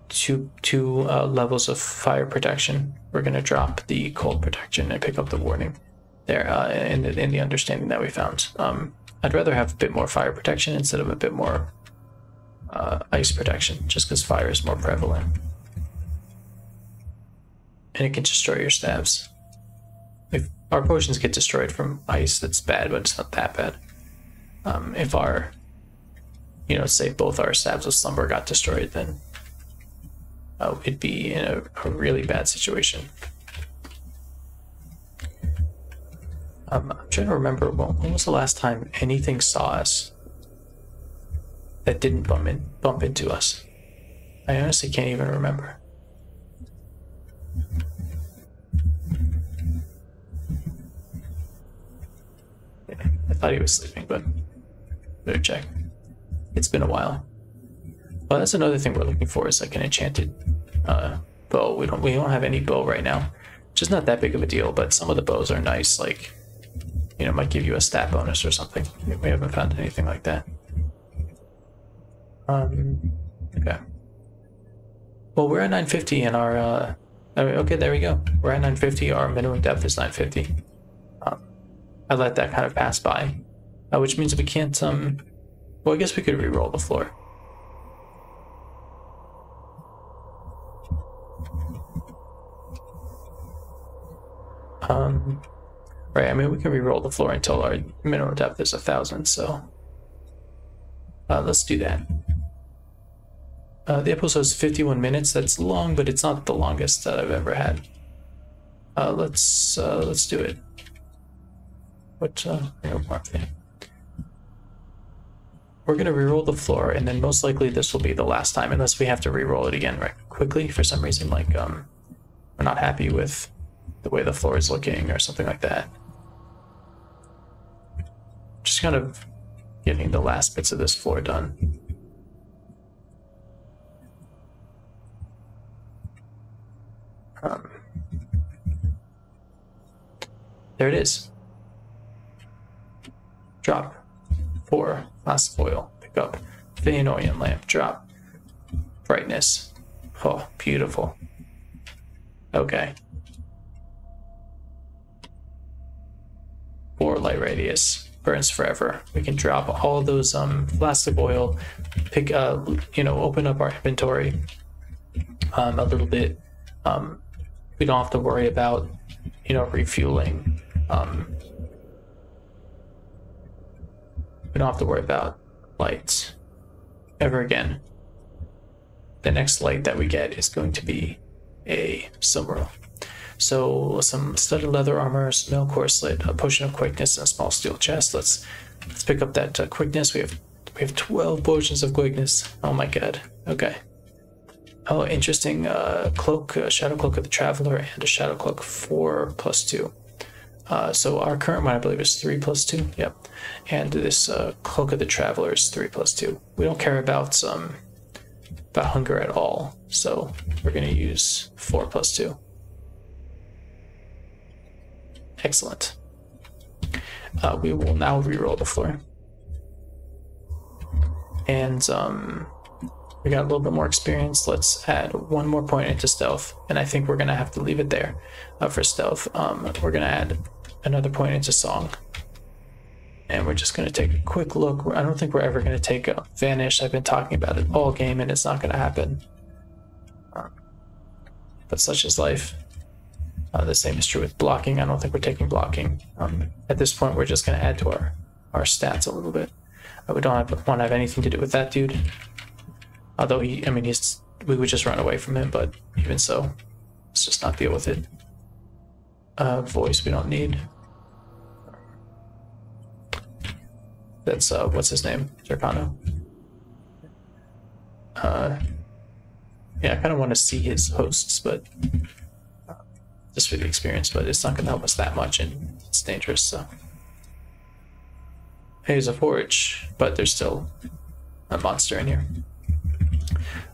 two levels of fire protection. We're gonna drop the cold protection and pick up the warning there in the understanding that we found. I'd rather have a bit more fire protection instead of a bit more ice protection, just because fire is more prevalent. And it can destroy your stabs. If our potions get destroyed from ice, that's bad, but it's not that bad. If our, say both our stabs of slumber got destroyed, then it'd be in a really bad situation. I'm trying to remember, when was the last time anything saw us that didn't bump into us? I honestly can't even remember. I thought he was sleeping, but better check. It's been a while. Well, that's another thing we're looking for, is like an enchanted bow. We don't have any bow right now, which is not that big of a deal, but some of the bows are nice, like, might give you a stat bonus or something. We haven't found anything like that. Okay. Well, we're at 950 and our okay, there we go. We're at 950. Our minimum depth is 950. I let that kind of pass by, which means we can't, well, I guess we could re-roll the floor. Right, I mean, we can re-roll the floor until our minimum depth is 1,000, so let's do that. The episode is 51 minutes. That's long, but it's not the longest that I've ever had. Let's do it. We're gonna re-roll the floor, and then most likely this will be the last time, unless we have to re-roll it again right quickly for some reason, like we're not happy with the way the floor is looking or something like that. Just kind of getting the last bits of this floor done. There it is. Drop 4 flask oil. Pick up Fëanorian lamp. Drop brightness. Oh, beautiful. Okay. 4 light radius. Burns forever. We can drop all of those flasks of oil. Pick open up our inventory a little bit. We don't have to worry about refueling. We don't have to worry about lights ever again. The next light that we get is going to be a Silmaril. So some studded leather armor, smell corselet, a potion of quickness, and a small steel chest. Let's pick up that quickness. We have 12 potions of quickness. Oh my god. Okay. Oh, interesting. Cloak, shadow cloak of the traveler, and a shadow cloak 4+2. So our current one, I believe, is 3+2. Yep. And this cloak of the traveler is 3+2. We don't care about hunger at all, so we're going to use 4+2. Excellent. We will now re-roll the floor. And we got a little bit more experience. Let's add 1 more point into stealth, and I think we're gonna have to leave it there for stealth. We're gonna add another point into song, and we're just gonna take a quick look. I don't think we're ever gonna take a vanish. I've been talking about it all game, and it's not gonna happen. But such is life. The same is true with blocking. I don't think we're taking blocking. At this point, we're just gonna add to our stats a little bit. We don't want to have anything to do with that dude. Although we would just run away from him, but even so, let's just not deal with it. Voice we don't need. That's, what's his name? Zerkano. Yeah, I kind of want to see his hosts, but just for the experience, but it's not going to help us that much, and it's dangerous, so. Here's a forge, but there's still a monster in here.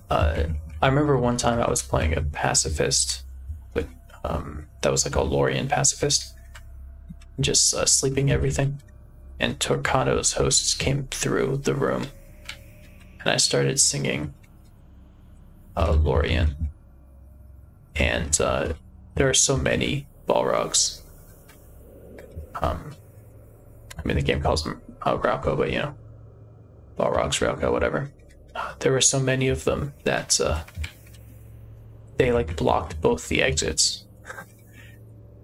I remember one time I was playing a pacifist that was like a Lorien pacifist, just sleeping everything. And Torquado's hosts came through the room, and I started singing Lorien. And there are so many Balrogs. I mean, the game calls them Rauco, but you know, Balrogs, Rauco, whatever. There were so many of them that they like blocked both the exits.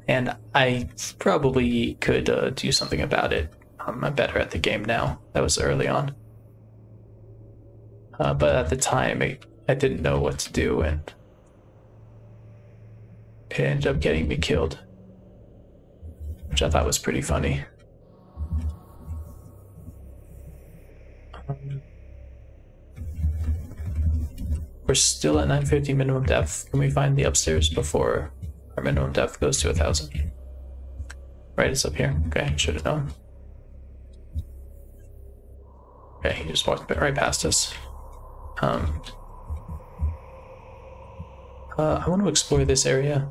And I probably could do something about it. I'm better at the game now. That was early on. But at the time, I didn't know what to do, and it ended up getting me killed, which I thought was pretty funny. We're still at 950 minimum depth. Can we find the upstairs before our minimum depth goes to 1,000? Right, it's up here. Okay, should have known. Okay, he just walked right past us. I want to explore this area,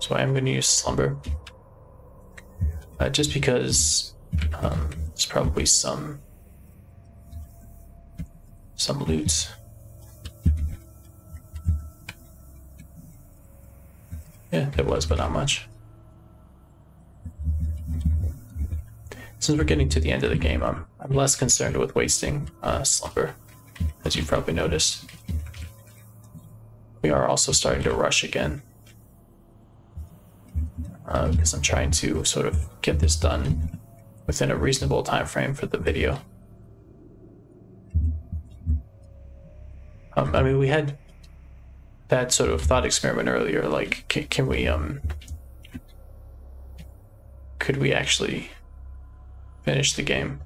so I'm going to use Slumber. Just because there's probably some loot. Yeah, there was, but not much. Since we're getting to the end of the game, I'm less concerned with wasting Slumber, as you've probably noticed. We are also starting to rush again, because I'm trying to sort of get this done within a reasonable time frame for the video. I mean, we had that sort of thought experiment earlier, like, can we, could we actually finish the game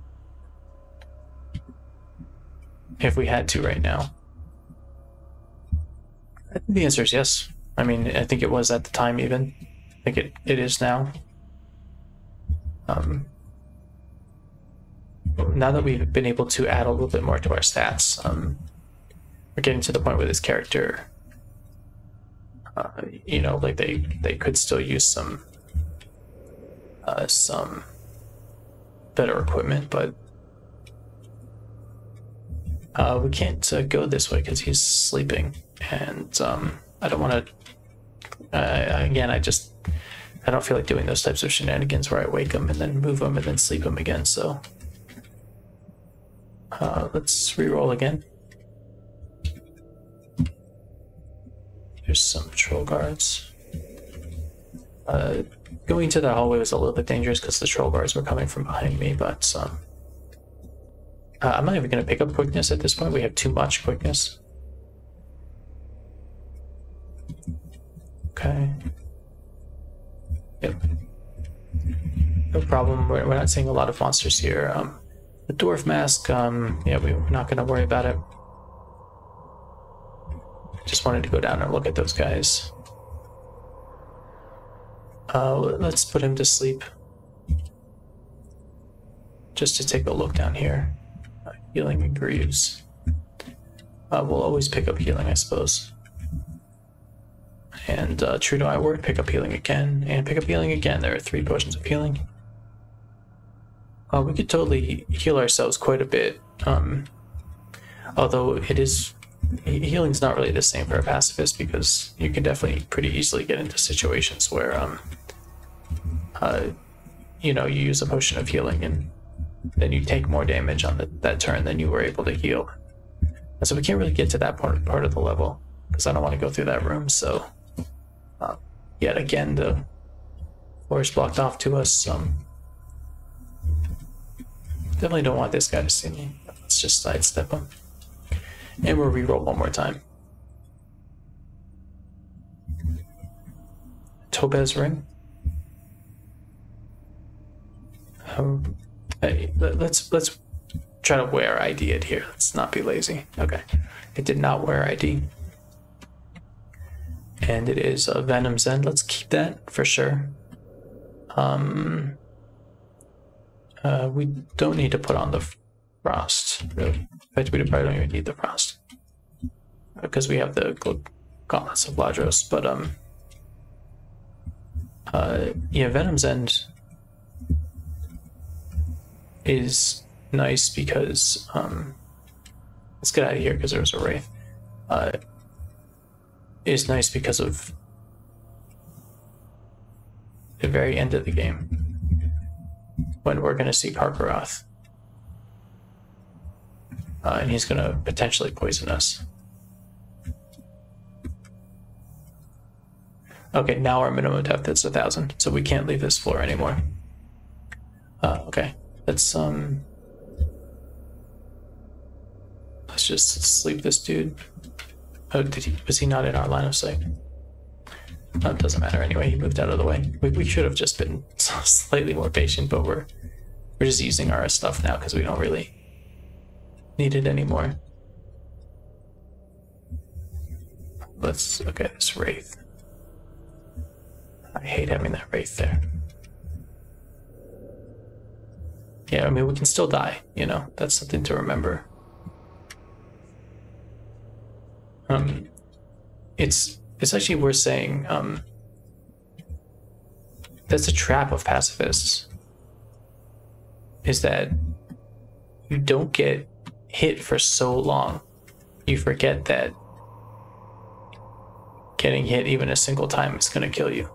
if we had to right now? I think the answer is yes. I mean, I think it was at the time even. I think it is now. Now that we've been able to add a little bit more to our stats, we're getting to the point where this character, you know, like they could still use some better equipment, but we can't go this way because he's sleeping, and I don't want to. Again, I don't feel like doing those types of shenanigans where I wake him and then move him and then sleep him again. So let's re-roll again. There's some troll guards. Going to that hallway was a little bit dangerous because the troll guards were coming from behind me, but I'm not even going to pick up quickness at this point. We have too much quickness. Okay. Yep. No problem. We're not seeing a lot of monsters here. The dwarf mask, yeah, we're not going to worry about it. Just wanted to go down and look at those guys. Let's put him to sleep. Just to take a look down here. Healing and grieves. We'll always pick up healing, I suppose. And true to my word, pick up healing again, and pick up healing again. There are 3 potions of healing. We could totally heal ourselves quite a bit. Although it is... healing's not really the same for a pacifist, because you can definitely pretty easily get into situations where you know, you use a potion of healing and then you take more damage on that turn than you were able to heal. And so we can't really get to that part of the level because I don't want to go through that room. So yet again, the floor is blocked off to us. Definitely don't want this guy to see me. Let's just sidestep him. And we'll reroll one more time. Topaz ring. Hey, let's try to wear ID it here. Let's not be lazy. Okay, it did not wear ID, and it is a Venom's End. Let's keep that for sure. We don't need to put on the frost, really. In fact, we probably don't even need the frost because we have the gauntlets of Ladros. But Yeah, Venom's End is nice because let's get out of here because there was a wraith. Is nice because of the very end of the game when we're going to see Karkaroth. And he's going to potentially poison us. Okay, now our minimum depth is 1,000, so we can't leave this floor anymore. Okay, let's just sleep this dude. Oh, was he not in our line of sight? No, it doesn't matter anyway, he moved out of the way. We should have just been slightly more patient, but we're just using our stuff now because we don't really need it anymore. Okay, this wraith. I hate having that wraith there. Yeah, I mean, we can still die, you know, that's something to remember. It's actually worth saying, that's a trap of pacifists, is that you don't get hit for so long, you forget that getting hit even a single time is going to kill you.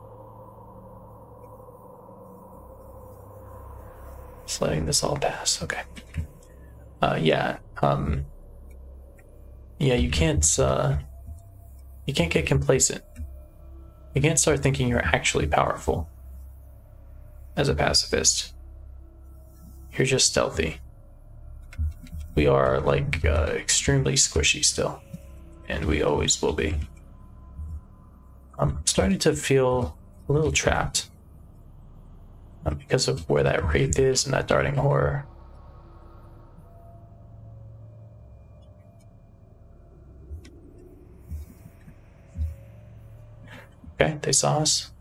Just letting this all pass, okay. Yeah, you can't get complacent. You can't start thinking you're actually powerful as a pacifist. You're just stealthy. We are like extremely squishy still, and we always will be. I'm starting to feel a little trapped because of where that wraith is and that darting horror. Okay, they saw us,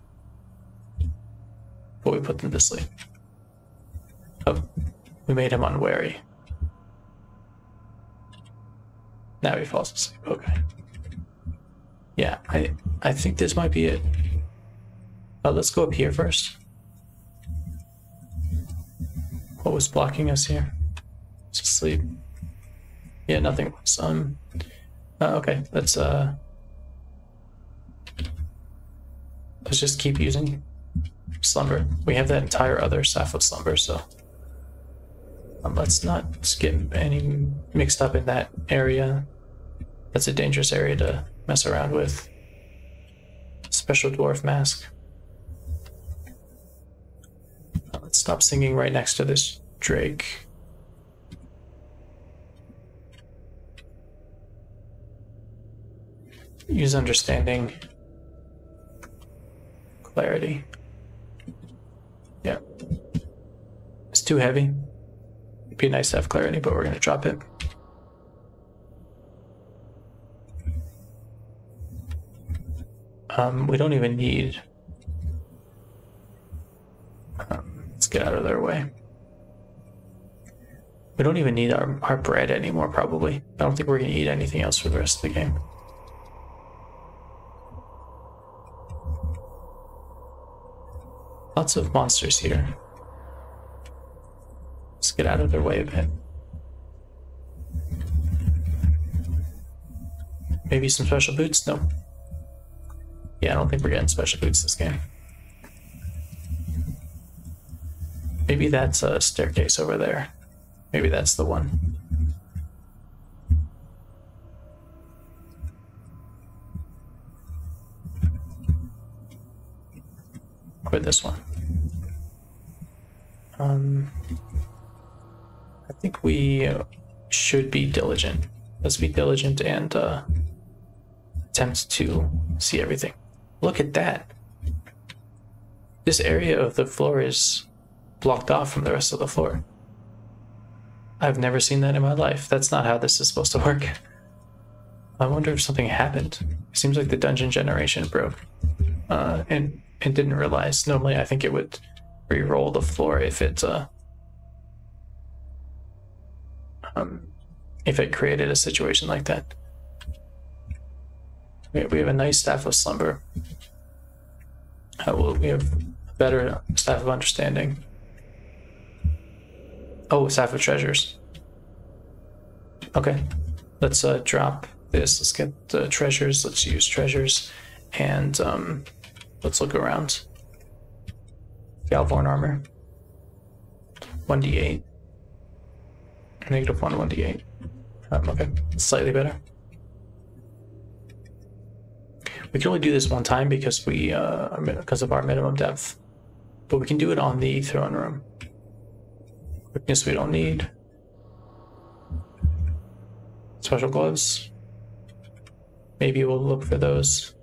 but we put them to sleep. Oh, we made him unwary. Now he falls asleep. Okay. Yeah, I think this might be it. Let's go up here first. What was blocking us here? Just sleep. Yeah, nothing was. Okay, let's just keep using slumber. We have that entire other staff of slumber, so let's not get any mixed up in that area. That's a dangerous area to mess around with. Special dwarf mask. Let's stop singing right next to this drake. Use understanding. Clarity. Yeah. It's too heavy. It'd be nice to have clarity, but we're going to drop it. We don't even need... let's get out of their way. We don't even need our bread anymore, probably. I don't think we're going to eat anything else for the rest of the game. Lots of monsters here. Let's get out of their way a bit. Maybe some special boots? No. Yeah, I don't think we're getting special boots this game. Maybe that's a staircase over there. Maybe that's the one. Or this one. I think we should be diligent. Let's be diligent and attempt to see everything. Look at that. This area of the floor is blocked off from the rest of the floor. I've never seen that in my life. That's not how this is supposed to work. I wonder if something happened. It seems like the dungeon generation broke. And didn't realize. Normally I think it would re-roll the floor if it created a situation like that. We have a nice staff of slumber. We have better Staff of Understanding. Oh, Staff of Treasures. Okay, let's drop this. Let's get the treasures. Let's use treasures, and let's look around. Galvorn armor. 1d8. -1, 1d8. Okay, slightly better. We can only do this one time because because of our minimum depth, but we can do it on the throne room. Quickness we don't need. Special gloves. Maybe we'll look for those.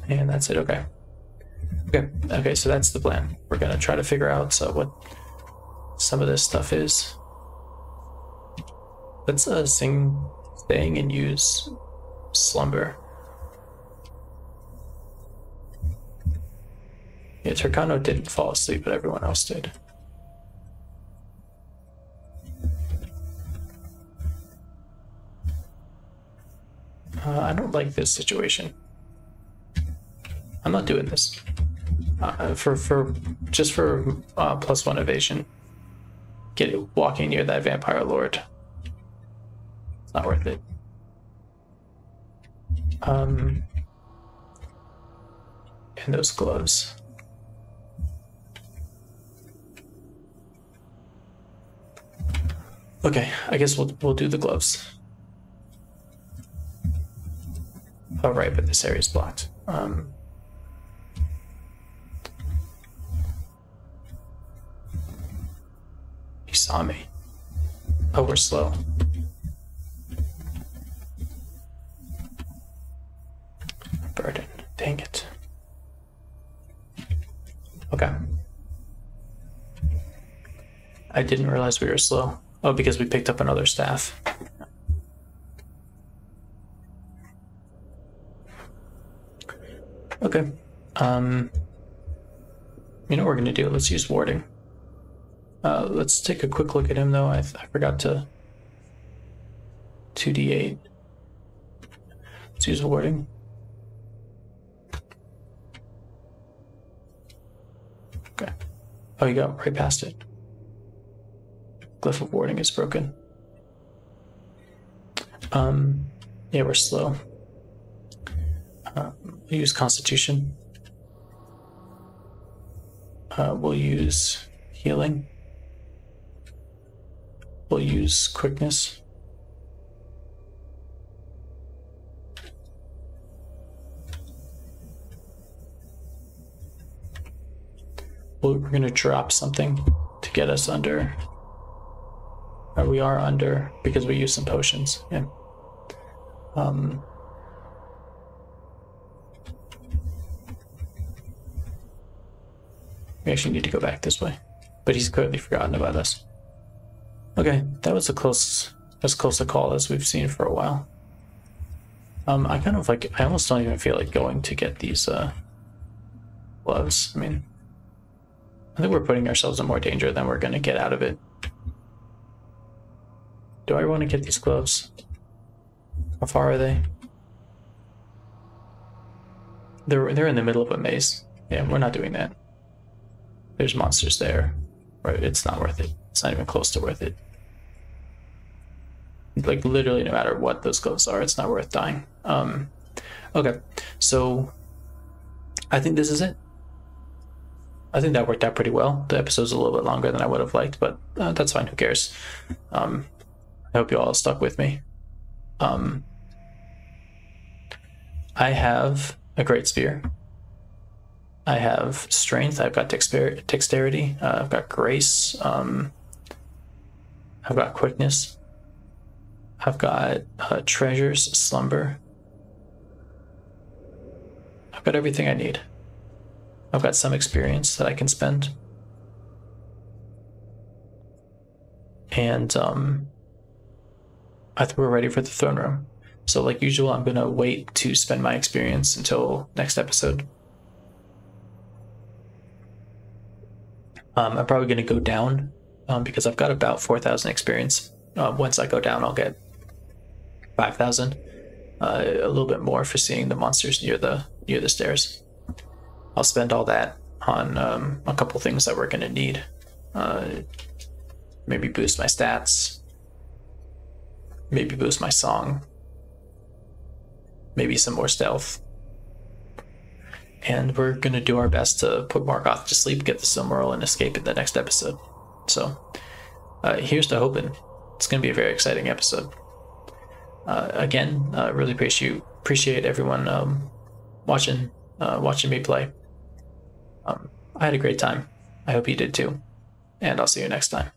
And that's it. Okay. Okay, so that's the plan. We're gonna try to figure out what some of this stuff is. Let's sing Staying and use Slumber. Yeah, Turcano didn't fall asleep, but everyone else did. I don't like this situation. I'm not doing this. Just for +1 evasion. Walking near that vampire lord. It's not worth it. And those gloves. Okay, I guess we'll do the gloves. Oh right, but this area's blocked. He saw me. Oh, we're slow. Burden. Dang it. Okay. I didn't realize we were slow. Oh, because we picked up another staff. Okay. You know what we're gonna do? Let's use warding. Let's take a quick look at him though. I forgot to 2d8. Let's use warding. Okay. Oh, you got right past it. Glyph of warding is broken. Yeah, we're slow. We'll use Constitution. We'll use healing. We'll use quickness. We're going to drop something to get us under. We are under because we use some potions. Yeah. We actually need to go back this way, but he's clearly forgotten about us. Okay, that was as close a call as we've seen for a while. I almost don't even feel like going to get these gloves. I mean, I think we're putting ourselves in more danger than we're going to get out of it. Do I want to get these gloves? How far are they? They're in the middle of a maze. Yeah, we're not doing that. There's monsters there. Right, it's not worth it. It's not even close to worth it. Like literally no matter what those gloves are, it's not worth dying. Okay, so I think this is it. I think that worked out pretty well. The episode's a little bit longer than I would have liked, but that's fine, who cares? I hope you all stuck with me. I have a great spear. I have strength, I've got dexterity, I've got grace, I've got quickness, I've got treasures, slumber. I've got everything I need. I've got some experience that I can spend. And I think we're ready for the throne room. So like usual, I'm gonna wait to spend my experience until next episode. I'm probably going to go down because I've got about 4,000 experience. Once I go down, I'll get 5,000. A little bit more for seeing the monsters near the stairs. I'll spend all that on a couple things that we're gonna need. Maybe boost my stats. Maybe boost my song. Maybe some more stealth. And we're gonna do our best to put Morgoth to sleep, get the Silmaril, and escape in the next episode. So here's to hoping. It's gonna be a very exciting episode. Again, really appreciate everyone watching me play. I had a great time. I hope you did too. And I'll see you next time.